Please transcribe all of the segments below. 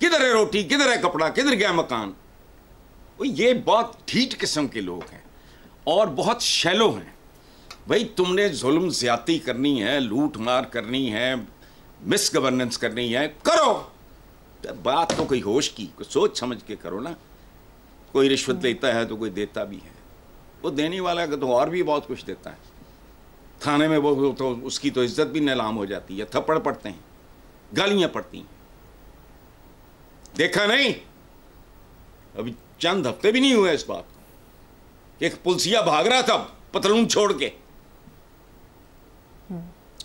کدھر ہے روٹی, کدھر ہے کپڑا, کدھر گیا مکان. یہ بہت ڈھیٹ قسم کے لوگ ہیں اور بہت شیلو ہیں. بھائی تم نے ظلم زیادتی کرنی ہے, لوٹ مار کرنی ہے, مس گورننس کرنی ہے, کرو. بات تو کوئی ہوش کی, کوئی سوچ سمجھ کے کرو نا. کوئی رشوت دیتا ہے تو کوئی دیتا بھی ہے. وہ دینے والا تو اور بھی بہت کچھ دیتا ہے. تھانے میں وہ تو اس کی تو عزت بھی نیلام ہو جاتی ہے, تھپڑ پڑتے ہیں, گالیاں پڑتی ہیں. دیکھا نہیں, ابھی چند ہفتے بھی نہیں ہوئے اس بات کو کہ ایک پلسیا بھاگ رہا تھا پتلون چھوڑ کے.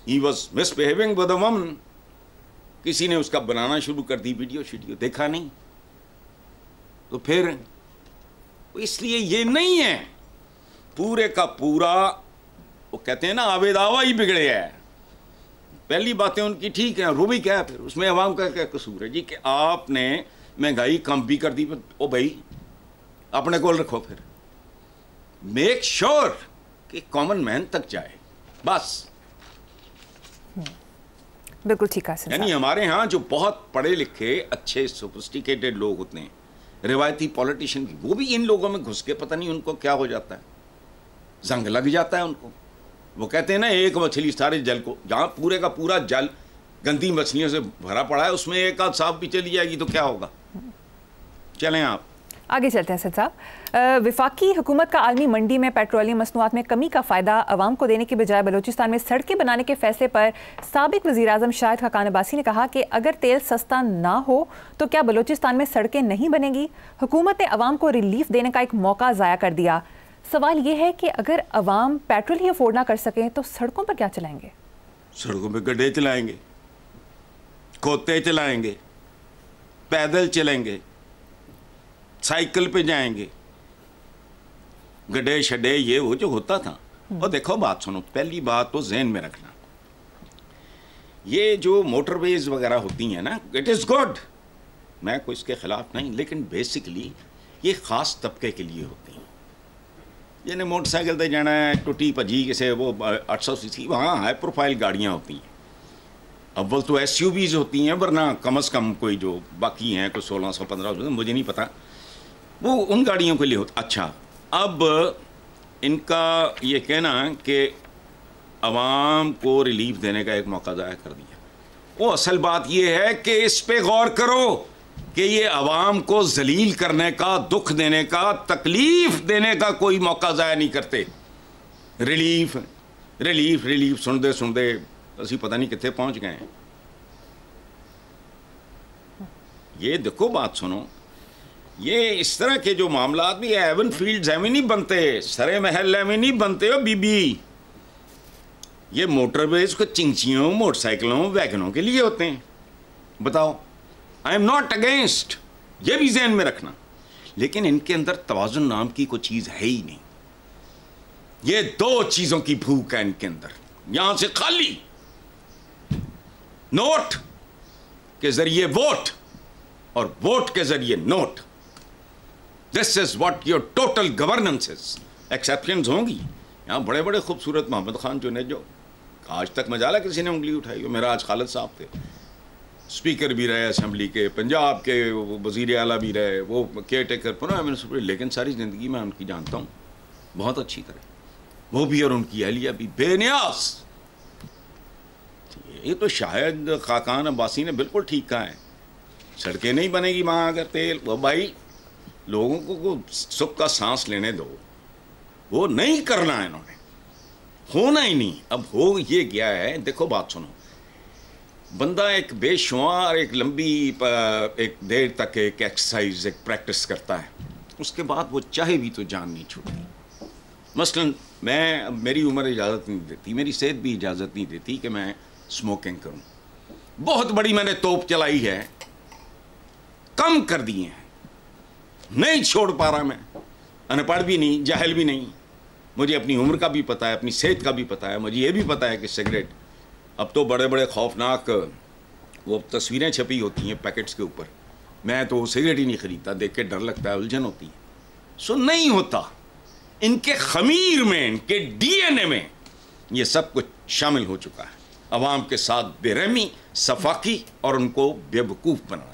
He was misbehaving with a woman. کسی نے اس کا بنانا شروع کر دی ویڈیو شیڈیو, دیکھا نہیں. تو پھر اس لیے یہ نہیں ہے پورے کا پورا, وہ کہتے ہیں نا آوے داوا ہی بگڑے ہے. پہلی باتیں ان کی ٹھیک ہیں, روبی کیا ہے پھر اس میں عوام کا کیا قصور ہے جی کہ آپ نے مہنگائی کم بھی کر دی. او بھائی اپنے کول رکھو, پھر میک شور کہ کامن مین تک جائے بس. بالکل ٹھیک ہے. یعنی ہمارے ہاں جو بہت پڑھے لکھے اچھے سوفسٹیکیٹڈ لوگ ہوتے ہیں, روایتی پولیٹیشین, وہ بھی ان لوگوں میں گھس کے پتہ نہیں ان کو کیا ہو جاتا ہے, زنگ لگ جاتا ہے ان کو. وہ کہتے ہیں نا ایک مچھلی سارے جل کو, جہاں پورے کا پورا جل گندی مچھلیوں سے بھرا پڑا ہے اس میں ایک آدھ صاف بھی چلی جائے گی تو کیا ہوگا. چلیں آپ آگے چلتے ہیں. سید صاحب, وفاقی حکومت کا عالمی منڈی میں پیٹرولیم مصنوعات میں کمی کا فائدہ عوام کو دینے کے بجائے بلوچستان میں سڑکیں بنانے کے فیصلے پر سابق وزیر اعظم شاہد خاقان عباسی نے کہا کہ اگر تیل سستا نہ ہو تو کیا بلوچستان میں سڑکیں نہیں بنیں گی. حکومت نے عوام کو ریلیف دینے کا ایک موقع ضائع کر دیا. سوال یہ ہے کہ اگر عوام پیٹرول ہی افورڈ نہ کر سکیں تو سڑکوں پر کیا چلائیں گے؟ سڑکوں پہ گڈھے چلائیں گے, کھوتے چلائیں گے, پیدل چلیں گے, سائیکل پہ جائیں گے, گڈھے شڈے یہ وہ جو ہوتا تھا. اور دیکھو بات سنو, پہلی بات تو ذہن میں رکھنا, یہ جو موٹر ویز وغیرہ ہوتی ہیں نا, اٹ از گڈ, میں کوئی اس کے خلاف نہیں, لیکن بیسکلی یہ خاص طبقے کے لیے ہوتی ہیں. یعنی موٹر سائیکل پہ جانا ہے ٹوٹی پجی کسے وہ 800 cc, وہاں ہائی پروفائل گاڑیاں ہوتی ہیں. اول تو ایس یو ویز ہوتی ہیں, ورنہ کم از کم کوئی جو باقی ہیں کوئی 1600 1500 مجھے نہیں پتا, وہ ان گاڑیوں کے لیے ہوتا. اچھا, اب ان کا یہ کہنا کہ عوام کو ریلیف دینے کا ایک موقع ضائع کر دیا, وہ اصل بات یہ ہے کہ اس پہ غور کرو کہ یہ عوام کو ذلیل کرنے کا, دکھ دینے کا, تکلیف دینے کا کوئی موقع ضائع نہیں کرتے. ریلیف ریلیف ریلیف سن دے اسی پتہ نہیں کتنے پہنچ گئے ہیں. یہ دیکھو بات سنو, یہ اس طرح کے جو معاملات بھی ایون فیلڈز ایویں نہیں بنتے, سرے محل ایویں نہیں بنتے ہو بی بی. یہ موٹر ویز کو چنگچیوں, موٹر سائیکلوں, ویگنوں کے لیے ہوتے ہیں. بتاؤ, آئی ایم ناٹ اگینسٹ, یہ بھی ذہن میں رکھنا, لیکن ان کے اندر توازن نام کی کوئی چیز ہے ہی نہیں. یہ دو چیزوں کی بھوک ہے ان کے اندر. یہاں سے خالی نوٹ کے ذریعے ووٹ اور ووٹ کے ذریعے note. This is what your total governance is. Exceptions ہوں گی یہاں, بڑے بڑے خوبصورت محمد خان جو نے, جو آج تک مجالا کسی نے انگلی اٹھائی. میرا آج خالد صاحب تھے, اسپیکر بھی رہے اسمبلی کے, پنجاب کے وزیر اعلیٰ بھی رہے, وہ کیئر ٹیکر پرانا منسٹر, لیکن ساری زندگی میں ان کی جانتا ہوں بہت اچھی طرح, وہ بھی اور ان کی اہلیہ بھی بے نیاز. یہ تو شاہد خاقان عباسی نے بالکل ٹھیک کہا ہے, سڑکیں نہیں بنے گی وہاں اگر تیل. وہ بھائی لوگوں کو سکھ کا سانس لینے دو, وہ نہیں کرنا ہے انہوں نے, ہونا ہی نہیں. اب ہو یہ گیا ہے. دیکھو بات سنو, بندہ ایک بے شمار ایک لمبی ایک دیر تک ایک ایکسرسائز ایک پریکٹس کرتا ہے, اس کے بعد وہ چاہے بھی تو جان نہیں چھوڑتی. مثلاً میری عمر اجازت نہیں دیتی, میری صحت بھی اجازت نہیں دیتی کہ میں اسموکنگ کروں. بہت بڑی میں نے توپ چلائی ہے, کم کر دیے ہیں, نہیں چھوڑ پا رہا. میں ان پڑھ بھی نہیں, جاہل بھی نہیں, مجھے اپنی عمر کا بھی پتہ ہے, اپنی صحت کا بھی پتہ ہے. مجھے یہ بھی پتہ ہے کہ سگریٹ, اب تو بڑے بڑے خوفناک وہ تصویریں چھپی ہوتی ہیں پیکٹس کے اوپر, میں تو سگریٹ ہی نہیں خریدتا, دیکھ کے ڈر لگتا ہے, الجھن ہوتی ہے. سو نہیں ہوتا. ان کے خمیر میں, ان کے ڈی این اے میں یہ سب کچھ شامل ہو چکا ہے. عوام کے ساتھ بے رحمی, صفاقی اور ان کو بے وقوف بنانا.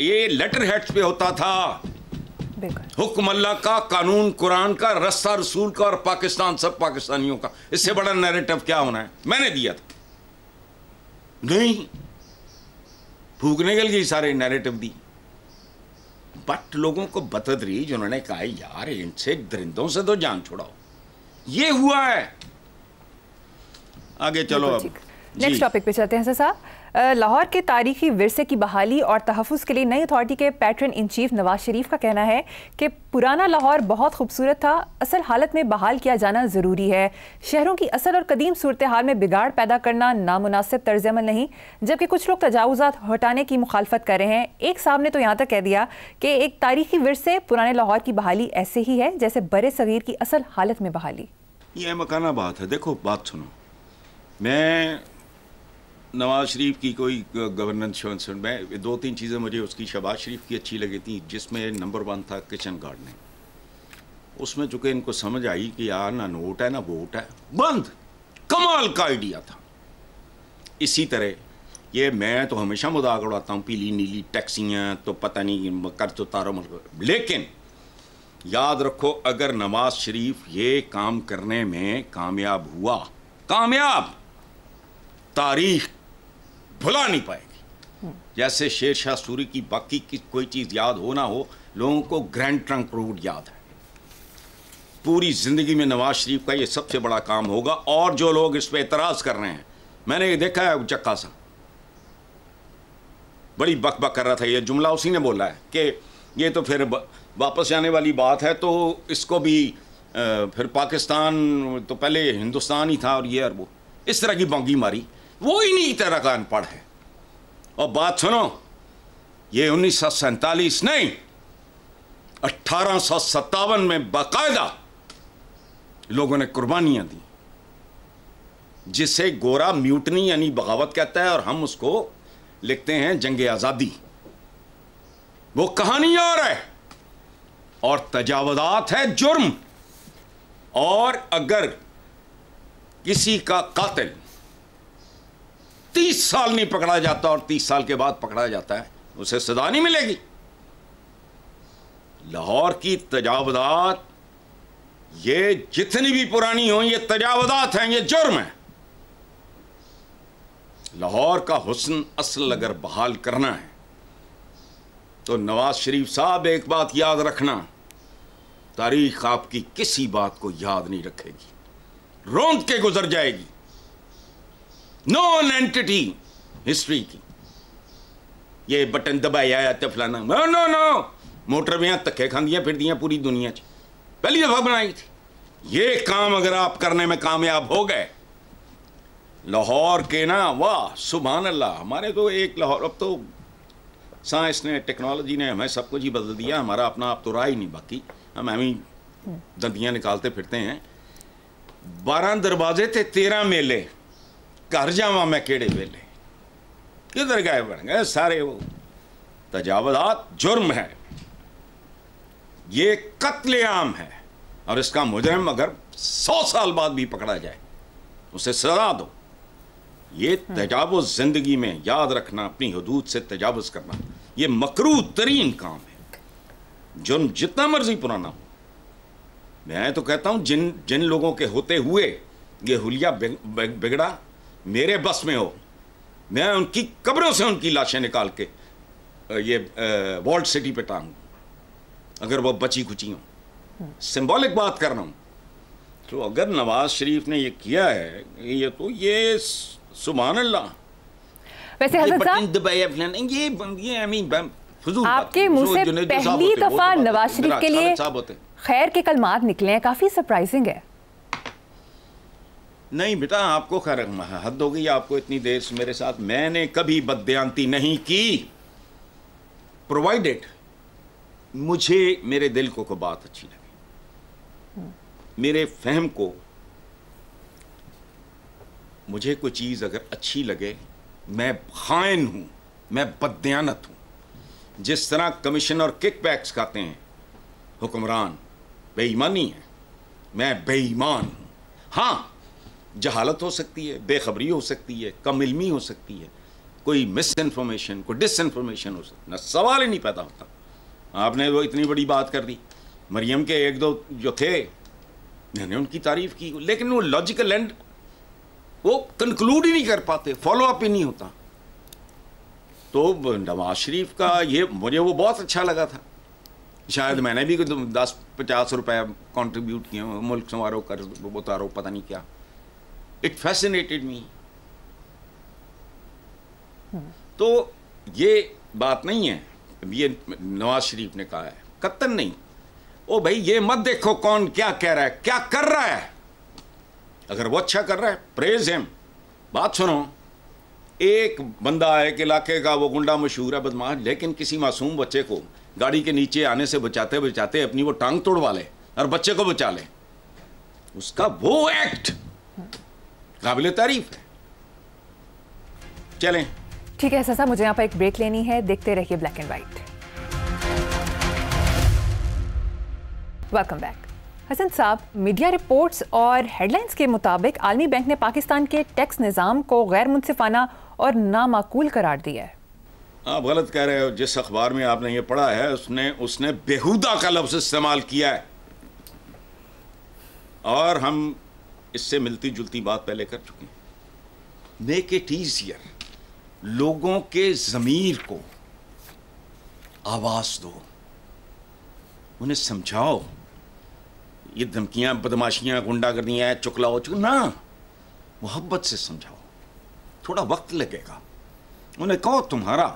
یہ لیٹر ہیڈس پہ ہوتا تھا، حکم اللہ کا، قانون قرآن کا، رستہ رسول کا، اور پاکستان سب پاکستانیوں کا. اس سے بڑا نیریٹو کیا ہونا ہے؟ میں نے دیا تھا. نہیں، پھوک نکل گئی، سارے نیریٹو دی. بٹ لوگوں کو بتدریج انہوں نے کہا یار ان سے درندوں سے تو جان چھڑاؤ. یہ ہوا ہے. آگے چلو. اب نیکسٹ ٹاپک پہ چلتے ہیں حسن صاحب. لاہور کے تاریخی ورثے کی بحالی اور تحفظ کے لیے نئی اتھارٹی کے pattern in chief Nawaz Sharif کا کہنا ہے کہ پرانا لاہور بہت خوبصورت تھا، اصل حالت میں بحال کیا جانا ضروری ہے. شہروں کی اصل اور قدیم صورتحال میں بگاڑ پیدا کرنا نامناسب طرز عمل نہیں، جبکہ کچھ لوگ تجاوزات ہٹانے کی مخالفت کر رہے ہیں. ایک صاحب نے تو یہاں تک کہہ دیا کہ ایک تاریخی ورثے پرانے لاہور کی بحالی ایسے ہی ہے جیسے برے صغیر کی اصل حالت میں بحالی. یہ مکانہ بات ہے. دیکھو بات سنو، میں نواز شریف کی کوئی گورننس میں 2-3 چیزیں مجھے اس کی شہباز شریف کی اچھی لگی تھیں، جس میں نمبر 1 تھا کچن گارڈننگ. اس میں چونکہ ان کو سمجھ آئی کہ یار نہ نوٹ ہے نہ ووٹ ہے، بند. کمال کا آئیڈیا تھا. اسی طرح یہ میں تو ہمیشہ مذاق اڑاتا ہوں، پیلی نیلی ٹیکسیاں تو پتہ نہیں کر تو تارو ملک، لیکن یاد رکھو اگر نواز شریف یہ کام کرنے میں کامیاب ہوا، کامیاب، تاریخ بھلا نہیں پائے گی. جیسے شیر شاہ سوری کی باقی کی کوئی چیز یاد ہو نہ ہو، لوگوں کو گرینڈ ٹرنک روڈ یاد ہے. پوری زندگی میں نواز شریف کا یہ سب سے بڑا کام ہوگا. اور جو لوگ اس پہ اعتراض کر رہے ہیں، میں نے دیکھا ہے چکا سا بڑی بک بک کر رہا تھا. یہ جملہ اسی نے بولا ہے کہ یہ تو پھر واپس جانے والی بات ہے، تو اس کو بھی پھر پاکستان تو پہلے ہندوستان ہی تھا اور یہ اور وہ اس طرح کی بونگی ماری. وہ ہی نہیں طرح کا ان پڑھ ہے. اور بات سنو، یہ 1947 نہیں، 1857 میں باقاعدہ لوگوں نے قربانیاں دی، جسے گورا میوٹنی یعنی بغاوت کہتا ہے، اور ہم اس کو لکھتے ہیں جنگ آزادی. وہ کہانی اور ہے، اور تجاوزات ہے جرم. اور اگر کسی کا قاتل 30 سال نہیں پکڑا جاتا اور 30 سال کے بعد پکڑا جاتا ہے، اسے سزا نہیں ملے گی. لاہور کی تجاوزات یہ جتنی بھی پرانی ہوں، یہ تجاوزات ہیں، یہ جرم ہے. لاہور کا حسن اصل اگر بحال کرنا ہے تو نواز شریف صاحب ایک بات یاد رکھنا، تاریخ آپ کی کسی بات کو یاد نہیں رکھے گی، روند کے گزر جائے گی. نون اینٹی ہسٹری کی یہ بٹن دبایا آیا تو فلانا، نو نو موٹر ویاں تکے کھاندیاں پھر دیاں پوری دنیا چ پہلی دفعہ بنائی تھی. یہ کام اگر آپ کرنے میں کامیاب ہو گئے لاہور کے نا، واہ سبحان اللہ. ہمارے تو ایک لاہور، اب تو سائنس نے ٹیکنالوجی نے ہمیں سب کچھ ہی بدل دیا، ہمارا اپنا آپ تو رہا ہی نہیں، باقی ہم ایویں دندیاں نکالتے پھرتے ہیں. 12 دروازے تھے 13 میلے، گھر جاواں میں کیڑے ویلے، کدھر گئے بن گئے سارے. وہ تجاوزات جرم ہے، یہ قتل عام ہے، اور اس کا مجرم اگر 100 سال بعد بھی پکڑا جائے اسے سزا دو. یہ تجاوز زندگی میں یاد رکھنا، اپنی حدود سے تجاوز کرنا، یہ مکروہ ترین کام ہے. جرم جتنا مرضی پرانا ہو، میں تو کہتا ہوں جن لوگوں کے ہوتے ہوئے یہ حلیہ بگڑا میرے بس میں ہو، میں ان کی قبروں سے ان کی لاشیں نکال کے یہ والٹ سٹی پہ ٹانگوں اگر وہ بچی کچی ہوں. سمبولک بات کر رہا ہوں. تو اگر نواز شریف نے یہ کیا ہے، یہ تو یہ سبحان اللہ. ویسے حضرت صاحب آپ کے منہ سے پہلی دفعہ نواز شریف کے لیے خیر کے کلمات نکلے ہیں، کافی سرپرائزنگ ہے. نہیں بیٹا، آپ کو خیر حد ہو گئی، آپ کو اتنی دیر سے میرے ساتھ. میں نے کبھی بددیانتی نہیں کی، پرووائڈڈ مجھے میرے دل کو کوئی بات اچھی لگے، میرے فہم کو، مجھے کوئی چیز اگر اچھی لگے، میں خائن ہوں، میں بددیانت ہوں. جس طرح کمیشن اور کک بیکس کھاتے ہیں حکمران، بے ایمانی ہے، میں بے ایمان ہوں. ہاں جہالت ہو سکتی ہے، بے خبری ہو سکتی ہے، کم علمی ہو سکتی ہے، کوئی مس انفارمیشن, کوئی ڈس انفارمیشن ہو سکتا, نہ سوال ہی نہیں پیدا ہوتا. آپ نے وہ اتنی بڑی بات کر دی. مریم کے ایک دو جو تھے میں نے ان کی تعریف کی, لیکن وہ لاجیکل اینڈ وہ کنکلوڈ ہی نہیں کر پاتے, فالو اپ ہی نہیں ہوتا. تو نواز شریف کا یہ مجھے وہ بہت اچھا لگا تھا. شاید میں نے بھی 10-50 روپے کنٹریبیوٹ کیے, ملک سنوارو کر اتارو, پتہ نہیں کیا. اٹ فیسنیٹڈ می. تو یہ بات نہیں ہے یہ نواز شریف نے کہا ہے, قطعاً نہیں. او بھائی یہ مت دیکھو کون کیا کہہ رہا ہے, کیا کر رہا ہے. اگر وہ اچھا کر رہا ہے پریز ہم. بات سنو, ایک بندہ ہے ایک علاقے کا, وہ گنڈا مشہور ہے, بدماش, لیکن کسی معصوم بچے کو گاڑی کے نیچے آنے سے بچاتے بچاتے اپنی وہ ٹانگ توڑوا لے اور بچے کو بچا لے. اس کا وہ ایکٹ قابل تعریف ہے. چلیں ٹھیک ہے صاحب, مجھے یہاں پر ایک بریک لینی ہے. دیکھتے رہیے black and white. Welcome back. Hassan sahab, media reports اور ہیڈ لائنز کے مطابق عالمی بینک نے پاکستان کے ٹیکس نظام کو غیر منصفانہ اور نامعقول قرار دیا ہے. آپ غلط کہہ رہے ہو. جس اخبار میں آپ نے یہ پڑھا ہے اس نے بیہودہ کا لفظ استعمال کیا ہے, اور ہم اس سے ملتی جلتی بات پہلے کر چکے ہیں. Make it easier. لوگوں کے ضمیر کو آواز دو, انہیں سمجھاؤ. یہ دھمکیاں, بدماشیاں, گنڈا گردیاں, چکلاؤ نہ, محبت سے سمجھاؤ. تھوڑا وقت لگے گا. انہیں کہو تمہارا,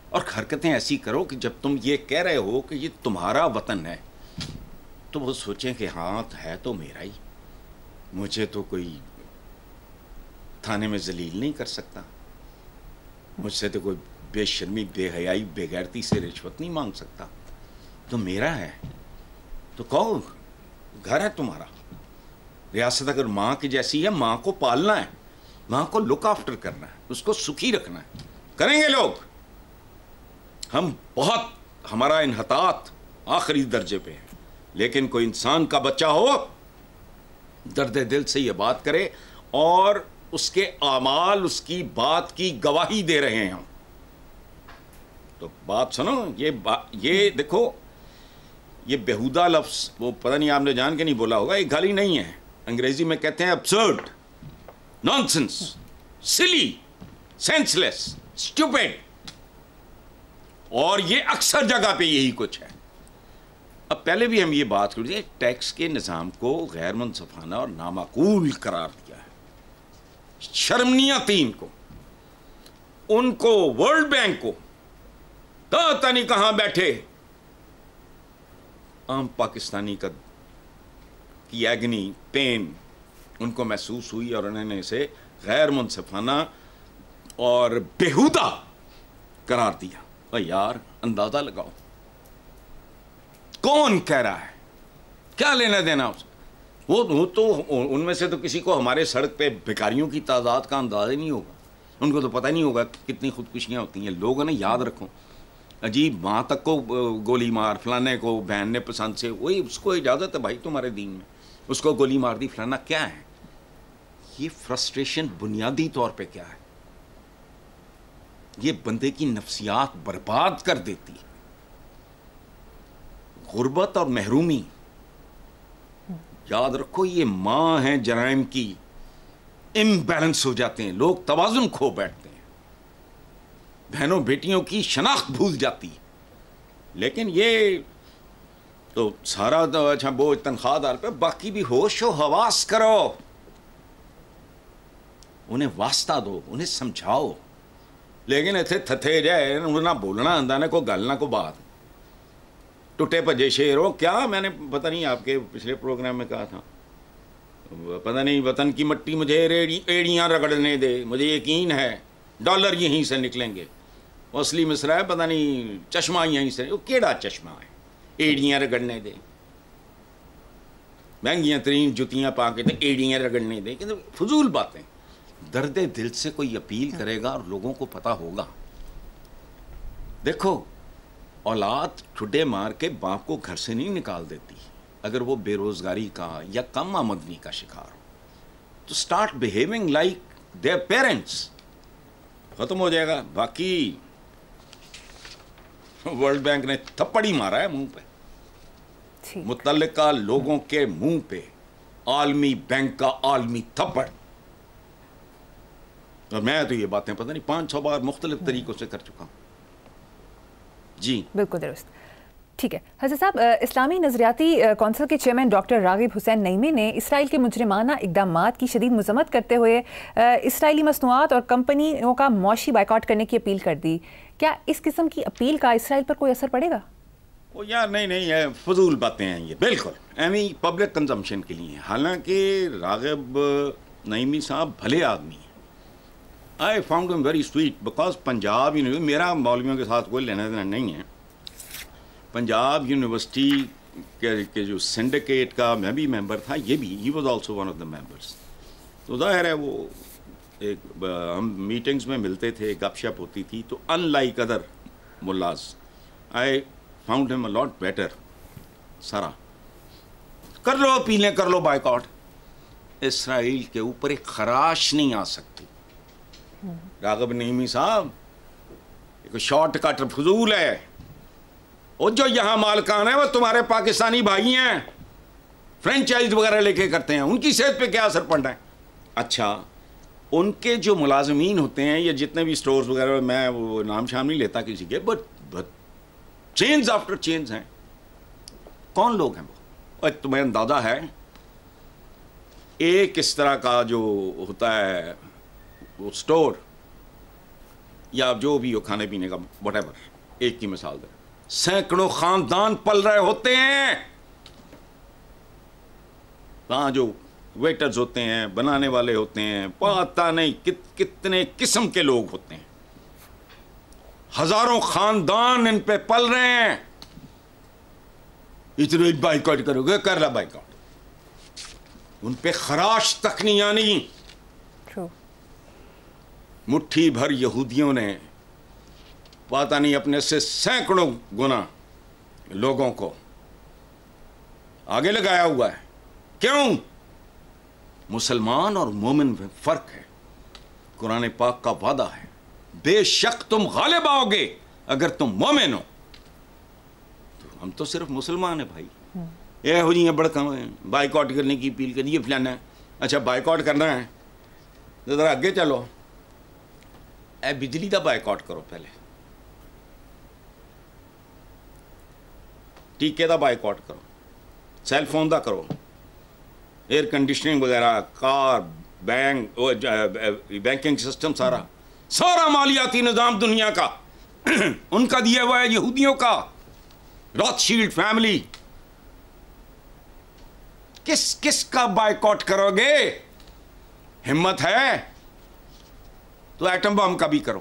اور حرکتیں ایسی کرو کہ جب تم یہ کہہ رہے ہو کہ یہ تمہارا وطن ہے تو وہ سوچیں کہ ہاں ہے تو میرا ہی, مجھے تو کوئی تھانے میں ذلیل نہیں کر سکتا, مجھ سے تو کوئی بے شرمی, بے حیائی, بے غیرتی سے رشوت نہیں مانگ سکتا, تو میرا ہے. تو کہو گھر ہے تمہارا. ریاست اگر ماں کی جیسی ہے, ماں کو پالنا ہے, ماں کو لک آفٹر کرنا ہے, اس کو سکھی رکھنا ہے. کریں گے لوگ. ہم بہت, ہمارا انحطاط آخری درجے پہ ہے, لیکن کوئی انسان کا بچہ ہو درد دل سے یہ بات کرے, اور اس کے اعمال اس کی بات کی گواہی دے رہے ہیں. ہم تو بات سنو, یہ دیکھو, یہ بیہودہ لفظ وہ پتہ نہیں آپ نے جان کے نہیں بولا ہوگا, یہ گالی نہیں ہے. انگریزی میں کہتے ہیں absurd, nonsense, silly, senseless, stupid. اور یہ اکثر جگہ پہ یہی کچھ ہے. اب پہلے بھی ہم یہ بات کر رہے تھے, ٹیکس کے نظام کو غیر منصفانہ اور نامعقول قرار دیا ہے. شرم نہیں آتی ان کو, ان کو, ورلڈ بینک کو, پتہ نہیں کہاں بیٹھے عام پاکستانی کی ایگنی, پین ان کو محسوس ہوئی, اور انہوں نے اسے غیر منصفانہ اور بیہودہ قرار دیا. اور یار اندازہ لگاؤ کون کہہ رہا ہے, کیا لینا دینا اس. وہ تو ان میں سے تو کسی کو ہمارے سڑک پہ بھکاریوں کی تعداد کا اندازہ ہی نہیں ہوگا. ان کو تو پتہ نہیں ہوگا کتنی خودکشیاں ہوتی ہیں. لوگوں نے یاد رکھو, عجیب ماں تک کو گولی مار, فلانے کو بہن نے پسند سے, وہی اس کو اجازت ہے بھائی تمہارے دین میں, اس کو گولی مار دی فلانا. کیا ہے یہ فرسٹریشن؟ بنیادی طور پہ کیا ہے یہ بندے کی نفسیات برباد کر دیتی ہے. غربت اور محرومی, یاد رکھو یہ ماں ہیں جرائم کی. امبیلنس ہو جاتے ہیں لوگ, توازن کھو بیٹھتے ہیں, بہنوں بیٹیوں کی شناخت بھول جاتی ہے. لیکن یہ تو سارا اچھا وہ تنخواہ دار پہ, باقی بھی ہوش و حواس کرو, انہیں واسطہ دو, انہیں سمجھاؤ. لیکن ایسے تھے جائے نہ بولنا آندہ نہ کو گل نہ کو بات, ٹوٹے بھجے شیر ہو. کیا میں نے پتہ نہیں آپ کے پچھلے پروگرام میں کہا تھا, پتہ نہیں وطن کی مٹی مجھے ایڑیاں رگڑنے دے, مجھے یقین ہے ڈالر یہیں سے نکلیں گے. اصلی مصرع ہے پتہ نہیں چشمہ یہیں سے, وہ کیڑا چشمہ ہے, ایڑیاں رگڑنے دے. مہنگیاں ترین جتیاں پا کے ایڑیاں رگڑنے دے, کہ فضول باتیں. درد دل سے کوئی اپیل کرے گا اور لوگوں کو پتہ ہوگا. دیکھو اولاد ٹھڈے مار کے باپ کو گھر سے نہیں نکال دیتی اگر وہ بے روزگاری کا یا کم آمدنی کا شکار ہو. تو start behaving like their parents. ختم ہو جائے گا. باقی ورلڈ بینک نے تھپڑ ہی مارا ہے منہ پہ, متعلقہ لوگوں کے منہ پہ عالمی بینک کا عالمی تھپڑ. اور میں تو یہ باتیں پتہ نہیں 500 بار مختلف طریقوں سے کر چکا ہوں. جی بالکل درست. ٹھیک ہے حضرت صاحب, اسلامی نظریاتی کونسل کے چیئرمین ڈاکٹر راغب حسین نعیمی نے اسرائیل کے مجرمانہ اقدامات کی شدید مذمت کرتے ہوئے اسرائیلی مصنوعات اور کمپنیوں کا معاشی بائیکاٹ کرنے کی اپیل کر دی. کیا اس قسم کی اپیل کا اسرائیل پر کوئی اثر پڑے گا؟ وہ یار نہیں ہے, فضول باتیں ہیں یہ, بالکل ایویں پبلک کنزمپشن کے لیے. حالانکہ راغب نعیمی صاحب بھلے آدمی ہیں. I found him very sweet because Punjab university, میرا مولویوں کے ساتھ کوئی لینا دینا نہیں ہے. پنجاب یونیورسٹی کے جو سنڈیکیٹ کا میں بھی ممبر تھا, یہ بھی he was also one of the members. تو ظاہر ہے وہ ایک ہم میٹنگز میں ملتے تھے, گپ شپ ہوتی تھی. تو ان لائک ادر ملاز I found him a lot better. سارا کر لو اپیلیں, کر لو بائیکاٹ. اسرائیل کے اوپر ایک خراش نہیں آ سکتی. راغب نعیمی صاحب ایک شارٹ کٹ فضول ہے. اور جو یہاں مالکان ہیں وہ تمہارے پاکستانی بھائی ہیں, فرینچائز وغیرہ لے کے کرتے ہیں, ان کی صحت پہ کیا اثر پڑ رہا ہے؟ اچھا ان کے جو ملازمین ہوتے ہیں یا جتنے بھی سٹورز وغیرہ, میں وہ نام شام نہیں لیتا کسی کے, بٹ چینز آفٹر چینز ہیں. کون لوگ ہیں وہ؟ تمہیں اندازہ ہے ایک اس طرح کا جو ہوتا ہے وہ سٹور یا جو بھی ہو کھانے پینے کا وٹ ایور, ایک کی مثال دے, سینکڑوں خاندان پل رہے ہوتے ہیں. وہاں جو ویٹرز ہوتے ہیں, بنانے والے ہوتے ہیں, پتہ نہیں کتنے قسم کے لوگ ہوتے ہیں. ہزاروں خاندان ان پہ پل رہے ہیں. اتنے بائیکاٹ کرو گے, کر لا بائیکاٹ. ان پہ خراش تک نہیں آنی. مٹھی بھر یہودیوں نے پتہ نہیں اپنے سے سینکڑوں گنا لوگوں کو آگے لگایا ہوا ہے. کیوں؟ مسلمان اور مومن میں فرق ہے. قرآن پاک کا وعدہ ہے بے شک تم غالب آؤ گے اگر تم مومن ہو. تو ہم تو صرف مسلمان ہیں بھائی. یہ ہو جی بڑکا بائیکاٹ کرنے کی اپیل کری ہے فلانا. اچھا بائیکاٹ کرنا ہے تو ذرا آگے چلو. اے بجلی دا بائیکاٹ کرو, پہلے ٹیکے دا بائیکاٹ کرو, سیل فون دا کرو, ایئر کنڈیشننگ وغیرہ, کار, بینکنگ سسٹم, سارا مالیاتی نظام دنیا کا ان کا دیا ہوا ہے یہودیوں کا. Rothschild family. کس کا بائیکاٹ کرو گے؟ ہمت ہے تو ایٹم بم کا بھی کرو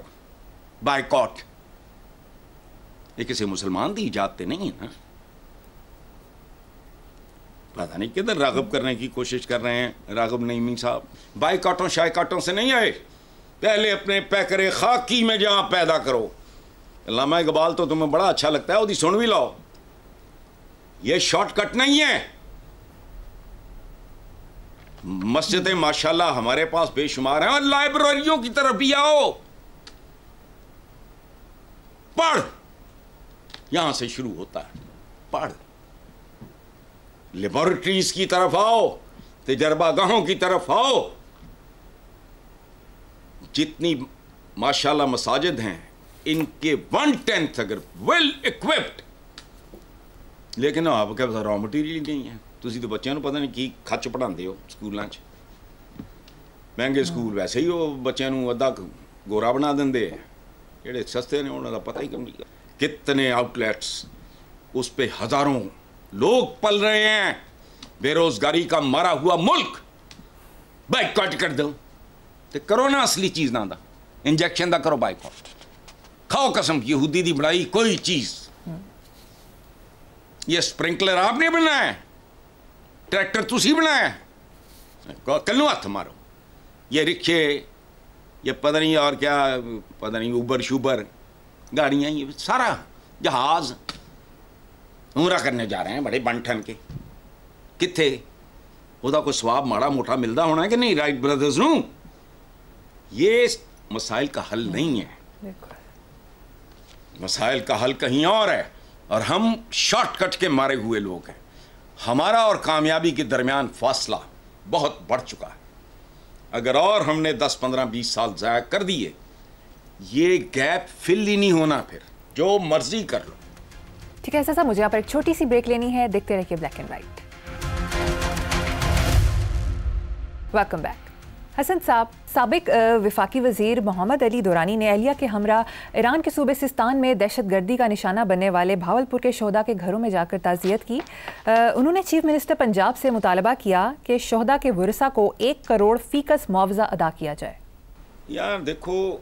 بائیکاٹ. یہ کسی مسلمان دی ایجاد نہیں ہے نا. پتہ نہیں کدھر راغب کرنے کی کوشش کر رہے ہیں راغب نعیمی صاحب. بائیکاٹوں شائیکاٹوں سے نہیں آئے, پہلے اپنے پیکرے خاکی میں جہاں پیدا کرو. علامہ اقبال تو تمہیں بڑا اچھا لگتا ہے, وہ سن بھی لاؤ. یہ شارٹ کٹ نہیں ہے. مسجدیں ماشاءاللہ ہمارے پاس بے شمار ہیں, اور لائبریریوں کی طرف بھی آؤ, پڑھ. یہاں سے شروع ہوتا ہے, پڑھ. لیبارٹریز کی طرف آؤ, تجربہ گاہوں کی طرف آؤ. جتنی ماشاءاللہ مساجد ہیں ان کے 1/10 اگر ویل اکوپڈ, لیکن آپ کے پاس را مٹیریل نہیں ہے. تسی تو بچوں کو پتہ نہیں کی کھچ پڑھاندے ہو سکولوں چ. مہنگے سکول ویسے ہی وہ بچوں ادھا گورا بنا دیں, جڑے سستے نے انہوں کا پتہ ہی کم نہیں. کتنے آؤٹ لیٹس, اس پہ ہزاروں لوگ پل رہے ہیں. بے روزگاری کا مارا ہوا ملک. بائیکاٹ کر دو تو کرو نا اصلی چیز نہ دا, انجیکشن دا کرو بائیکاٹ. کھاؤ قسم یہودی دی بڑائی کوئی چیز. یہ سپرنکلر آپ نے بنایا ہے, ٹریکٹر تسی بنایا ہے, کلو ہاتھ مارو. یہ رکشے, یہ پتہ نہیں اور کیا, پتہ نہیں اوبر شوبر گاڑیاں, یہ سارا جہاز عمرہ کرنے جا رہے ہیں بڑے بن ٹھن کے. کتنے وہ کوئی سواب ماڑا موٹا ملتا ہونا کہ نہیں رائٹ بردرز نو. یہ مسائل کا حل نہیں ہے. مسائل کا حل کہیں اور ہے اور ہم شارٹ کٹ کے مارے ہوئے لوگ ہیں. ہمارا اور کامیابی کے درمیان فاصلہ بہت بڑھ چکا ہے. اگر اور ہم نے 10 15 20 سال ضائع کر دیے, یہ گیپ فل ہی نہیں ہونا. پھر جو مرضی کر لو. ٹھیک ہے صاحب, مجھے یہاں پر ایک چھوٹی سی بریک لینی ہے. دیکھتے رہیے black and white. Welcome back. Hassan sahab, سابق وفاقی وزیر محمد علی دورانی نے اہلیہ کے ہمراہ ایران کے صوبے سستان میں دہشت گردی کا نشانہ بننے والے بھاولپور کے شہداء کے گھروں میں جا کر تعزیت کی. انہوں نے چیف منسٹر پنجاب سے مطالبہ کیا کہ شہداء کے ورثاء کو 1 کروڑ فی کس معاوضہ ادا کیا جائے. یار دیکھو,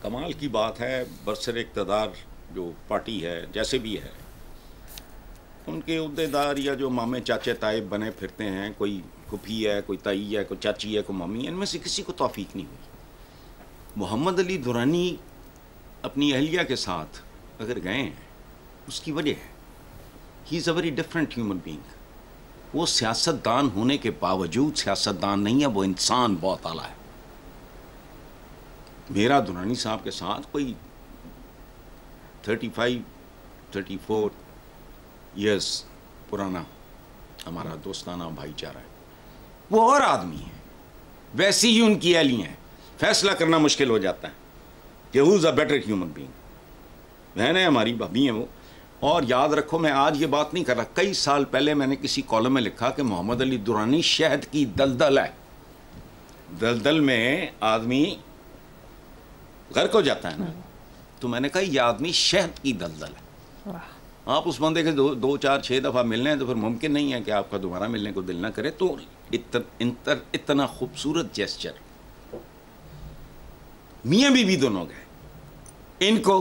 کمال کی بات ہے, برسر اقتدار جو پارٹی ہے جیسے بھی ہے, ان کے عہدیدار یا جو مامے چاچے تائب بنے پھرتے ہیں, کوئی پھپھی ہے, کوئی تائی ہے, کوئی چاچی ہے, کوئی مامی ہے, ان میں سے کسی کو توفیق نہیں ہوئی. محمد علی دورانی اپنی اہلیہ کے ساتھ اگر گئے ہیں, اس کی وجہ ہے he is a very different human being. وہ سیاست دان ہونے کے باوجود سیاست دان نہیں ہے, وہ انسان بہت اعلیٰ ہے. میرا دورانی صاحب کے ساتھ کوئی 35-34 ایئرس پرانا ہمارا دوستانہ بھائی چارہ ہے. وہ اور آدمی ہیں, ویسی ہی ان کی اہلیاں ہیں. فیصلہ کرنا مشکل ہو جاتا ہے کہ ہو از اے بیٹر ہیومن بینگ. بہنیں ہماری بھابھی ہیں وہ. اور یاد رکھو, میں آج یہ بات نہیں کر رہا, کئی سال پہلے میں نے کسی کالم میں لکھا کہ محمد علی دورانی شہد کی دلدل ہے. دلدل میں آدمی غرق ہو جاتا ہے نا, تو میں نے کہا یہ آدمی شہد کی دلدل ہے. آپ اس بندے کے 2 4 6 دفعہ ملنے ہیں تو پھر ممکن نہیں ہے کہ آپ کا دوبارہ ملنے کو دل نہ کرے. تو اتنا خوبصورت جیسچر. میاں بیوی دونوں گئے, ان کو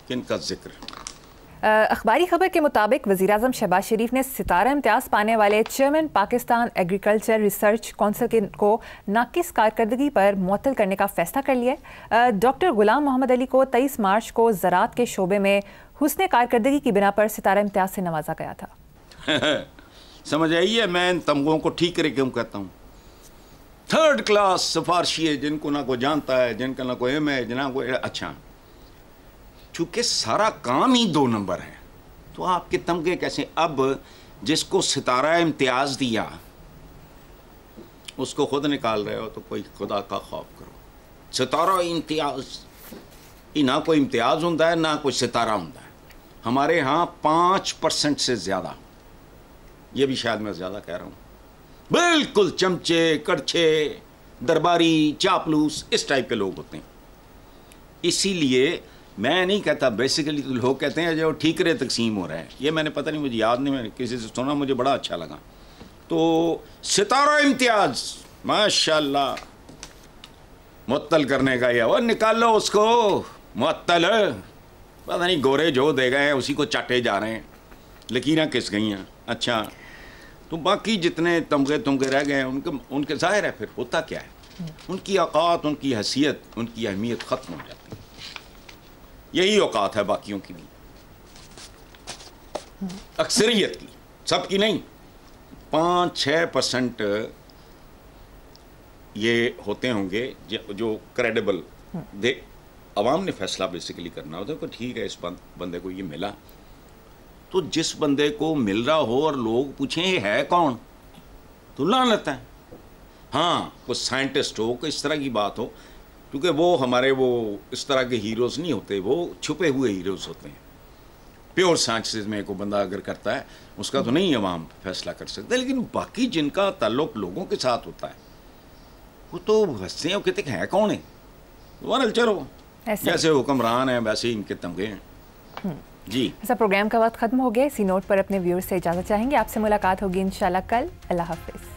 کن کا ذکر. اخباری خبر کے مطابق وزیراعظم شہباز شریف نے ستارہ امتیاز پانے والے chairman Pakistan agriculture research council کو ناقص کارکردگی پر معطل کرنے کا فیصلہ کر لیا. ڈاکٹر غلام محمد علی کو 23 مارچ کو زراعت کے شعبے میں حسن کارکردگی کی بنا پر ستارہ امتیاز سے نوازا گیا تھا. سمجھ آئیے میں ان تمغوں کو ٹھیک کرے کیوں کہتا ہوں. 3rd کلاس سفارشی ہے, جن کو نہ کوئی جانتا ہے, جن کا نہ کوئی ایم ہے, جنہ کوئی. اچھا, چونکہ سارا کام ہی 2 نمبر ہے تو آپ کے تمغے کیسے. اب جس کو ستارہ امتیاز دیا اس کو خود نکال رہے ہو تو کوئی خدا کا خوف کرو. ستارہ امتیاز نہ کوئی امتیاز ہوتا ہے نہ کوئی ستارہ ہوتا ہے. ہمارے ہاں 5% سے زیادہ, یہ بھی شاید میں زیادہ کہہ رہا ہوں, بالکل چمچے کڑچے درباری چاپلوس اس ٹائپ کے لوگ ہوتے ہیں. اسی لیے میں نہیں کہتا, بیسیکلی تو لوگ کہتے ہیں جو ٹھیکرے تقسیم ہو رہے ہیں. یہ میں نے پتہ نہیں, مجھے یاد نہیں, میں نے کسی سے سنا, مجھے بڑا اچھا لگا. تو ستارہ امتیاز ماشاءاللہ معطل کرنے کا, یہ اور نکال لو اس کو. معطل پتہ نہیں گورے جو دے گئے ہیں اسی کو چاٹے جا رہے ہیں, لکیریں کس گئی ہیں. اچھا, تو باقی جتنے تمغے رہ گئے ہیں ان کے ظاہر ہے پھر ہوتا کیا ہے, ان کی اوقات, ان کی حیثیت, ان کی اہمیت ختم ہو جاتی ہے. یہی اوقات ہے باقیوں کی بھی, اکثریت کی, سب کی نہیں. 5-6% یہ ہوتے ہوں گے جو کریڈیبل. عوام نے فیصلہ بیسیکلی کرنا ہوتا ہے کہ ٹھیک ہے اس بندے کو یہ ملا, تو جس بندے کو مل رہا ہو اور لوگ پوچھیں یہ ہے کون تو لعنت ہے. ہاں کوئی سائنٹسٹ ہو, کوئی اس طرح کی بات ہو, کیونکہ وہ ہمارے وہ اس طرح کے ہیروز نہیں ہوتے, وہ چھپے ہوئے ہیروز ہوتے ہیں. پیور سائنسز میں کوئی بندہ اگر کرتا ہے اس کا تو نہیں عوام فیصلہ کر سکتے. لیکن باقی جن کا تعلق لوگوں کے ساتھ ہوتا ہے وہ تو ہنستے ہیں, وہ کہتے ہیں کون ہے, وہ چلو جیسے حکمران ہیں ویسے ان کے تمغے ہیں. جی ایسا پروگرام کا وقت ختم ہو گیا. اسی نوٹ پر اپنے ویورز سے اجازت چاہیں گے. آپ سے ملاقات ہوگی انشاءاللہ کل. اللہ حافظ.